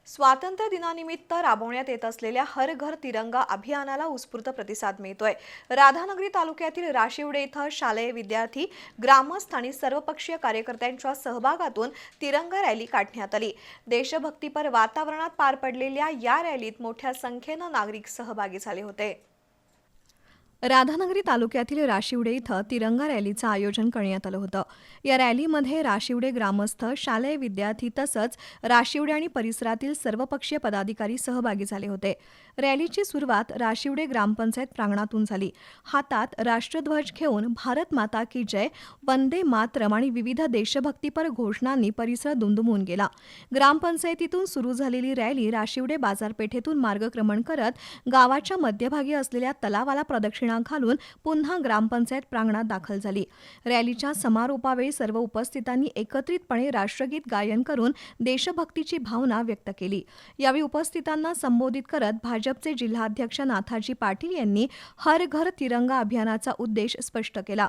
स्वातंत्र्य दिनानिमित्त राबवण्यात येत असलेल्या हर घर तिरंगा अभियानाला उत्स्फूर्त प्रतिसाद मिळतोय। राधानगरी तालुक्यातील राशिवडे इथं शालेय विद्यार्थी, ग्रामस्थ आणि सर्वपक्षीय कार्यकर्त्यांच्या सहभागातून तिरंगा रॅली काढण्यात आली। देशभक्तीपर वातावरणात पार पडलेल्या या रॅलीत मोठ्या संख्येनं नागरिक सहभागी झाले होते। राधानगरी तालुक्यातील राशिवडे इथं तिरंगा रॅलीचं आयोजन करण्यात आलं होतं। या रॅलीमध्ये राशिवडे ग्रामस्थ, शालेय विद्यार्थी तसंच राशिवडे आणि परिसरातील सर्वपक्षीय पदाधिकारी सहभागी झाले होते। रॅलीची सुरुवात राशिवडे ग्रामपंचायत प्रांगणातून झाली। हातात राष्ट्रध्वज घेऊन भारत माता की जय, वंदे मातरम आणि विविध देशभक्तीपर घोषणांनी परिसर दुमदुमून गेला। ग्रामपंचायतीतून सुरू झालेली रॅली राशिवडे बाजारपेठेतून मार्गक्रमण करत गावाच्या मध्यभागी असलेल्या तलावाला प्रदक्षिणा घालून पुन्हा ग्रामपंचायत प्रांगणात दाखल झाली। रॅलीच्या समारोपावेळी सर्व उपस्थितांनी एकत्रितपणे राष्ट्रगीत गायन करून देशभक्तीची भावना व्यक्त केली। यावेळी उपस्थितांना संबोधित करत भाजपचे जिल्हाध्यक्ष नाथाजी पाटील यांनी हर घर तिरंगा अभियानाचा उद्देश स्पष्ट केला।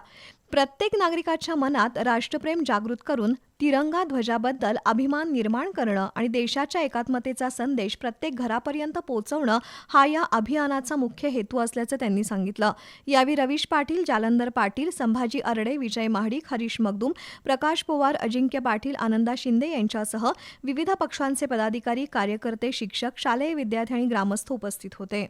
प्रत्येक नागरिकाच्या मनात राष्ट्रप्रेम जागृत करून तिरंगा ध्वजाबद्दल अभिमान निर्माण करणं आणि देशाच्या एकात्मतेचा संदेश प्रत्येक घरापर्यंत पोहोचवणं हा या अभियानाचा मुख्य हेतू असल्याचं त्यांनी सांगितलं। यावेळी रवीश पाटील, जालंधर पाटील, संभाजी अरडे, विजय महाडिक, हरीश मगदूम, प्रकाश पवार, अजिंक्य पाटील, आनंदा शिंदे यांच्यासह विविध पक्षांचे पदाधिकारी, कार्यकर्ते, शिक्षक, शालेय विद्यार्थी आणि ग्रामस्थ उपस्थित होते।